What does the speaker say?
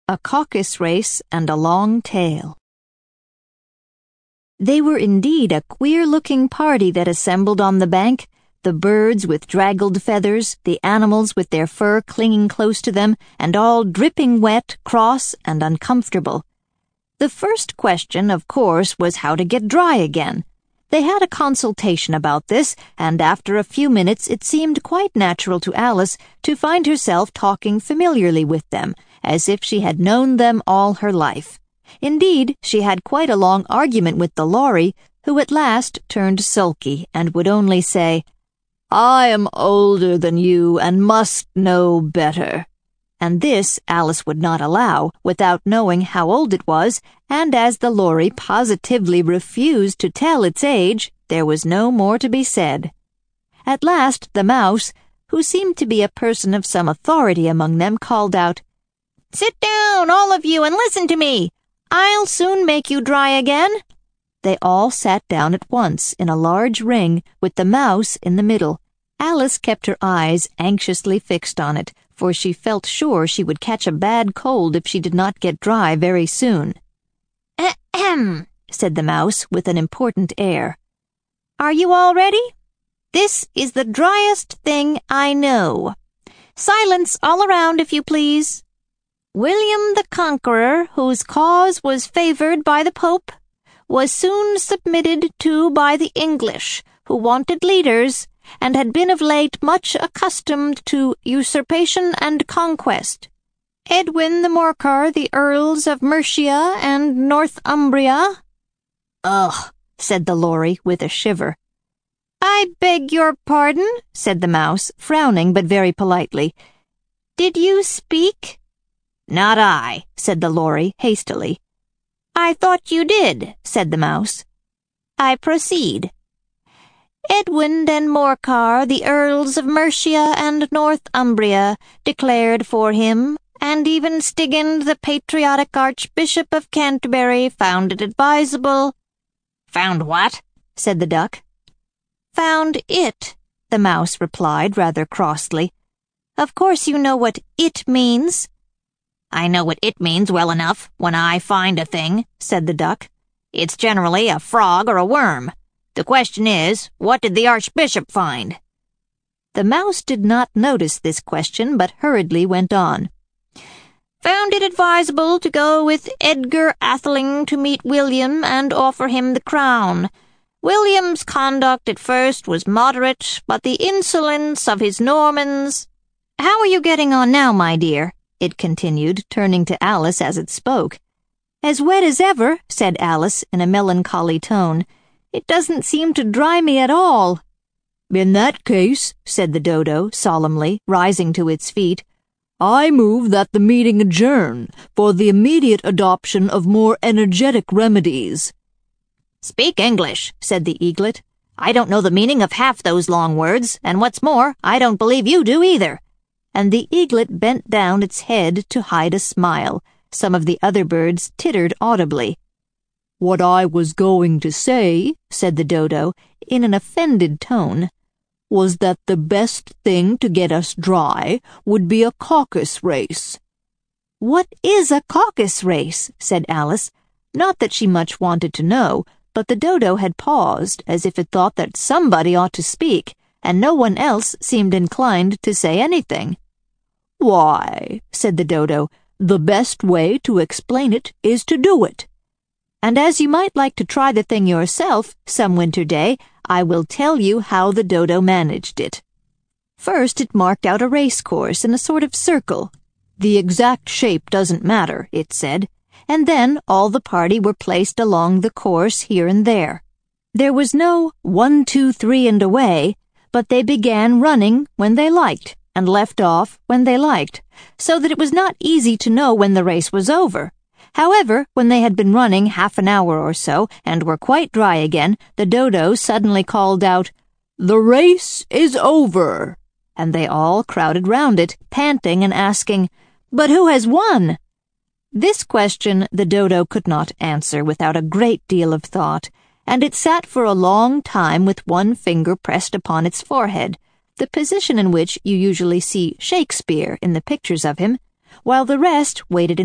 A caucus race and a long tail. They were indeed a queer-looking party that assembled on the bank, the birds with draggled feathers, the animals with their fur clinging close to them, and all dripping wet, cross, and uncomfortable. The first question, of course, was how to get dry again. They had a consultation about this, and after a few minutes it seemed quite natural to Alice to find herself talking familiarly with them, as if she had known them all her life. Indeed, she had quite a long argument with the Lory, who at last turned sulky and would only say, "I am older than you and must know better." And this Alice would not allow, without knowing how old it was, and as the Lory positively refused to tell its age, there was no more to be said. At last the Mouse, who seemed to be a person of some authority among them, called out, "Sit down, all of you, and listen to me. I'll soon make you dry again." They all sat down at once in a large ring, with the Mouse in the middle. Alice kept her eyes anxiously fixed on it, for she felt sure she would catch a bad cold if she did not get dry very soon. "Ahem," said the Mouse with an important air. "Are you all ready? This is the driest thing I know. Silence all around, if you please. William the Conqueror, whose cause was favored by the Pope, was soon submitted to by the English, who wanted leaders, and had been of late much accustomed to usurpation and conquest. Edwin the Morcar, the Earls of Mercia and Northumbria—" "Ugh," said the Lory with a shiver. "I beg your pardon," said the Mouse, frowning but very politely. "Did you speak?" "Not I," said the Lory hastily. "I thought you did," said the Mouse. "I proceed. Edwin and Morcar, the Earls of Mercia and Northumbria, declared for him, and even Stigand, the patriotic Archbishop of Canterbury, found it advisable—" "Found what?" said the Duck. "Found it," the Mouse replied rather crossly. "Of course you know what it means." "I know what it means well enough when I find a thing," said the Duck. "It's generally a frog or a worm. The question is, what did the Archbishop find?" The Mouse did not notice this question, but hurriedly went on. "Found it advisable to go with Edgar Atheling to meet William and offer him the crown. William's conduct at first was moderate, but the insolence of his Normans—" "How are you getting on now, my dear?" it continued, turning to Alice as it spoke. "As wet as ever," said Alice in a melancholy tone. "It doesn't seem to dry me at all." "In that case," said the Dodo solemnly, rising to its feet, "I move that the meeting adjourn for the immediate adoption of more energetic remedies." "Speak English," said the Eaglet. "I don't know the meaning of half those long words, and what's more, I don't believe you do either." And the Eaglet bent down its head to hide a smile. Some of the other birds tittered audibly. "What I was going to say," said the Dodo, in an offended tone, "was that the best thing to get us dry would be a caucus race." "What is a caucus race?" said Alice. Not that she much wanted to know, but the Dodo had paused, as if it thought that somebody ought to speak, and no one else seemed inclined to say anything. "Why," said the Dodo, "the best way to explain it is to do it. And as you might like to try the thing yourself some winter day, I will tell you how the Dodo managed it. First it marked out a race course in a sort of circle. The exact shape doesn't matter, it said, and then all the party were placed along the course here and there. There was no 1, 2, 3 and away, but they began running when they liked, and left off when they liked, so that it was not easy to know when the race was over. However, when they had been running half an hour or so, and were quite dry again, the Dodo suddenly called out, "The race is over!" And they all crowded round it, panting and asking, "But who has won?" This question the Dodo could not answer without a great deal of thought, and it sat for a long time with one finger pressed upon its forehead, the position in which you usually see Shakespeare in the pictures of him, while the rest waited in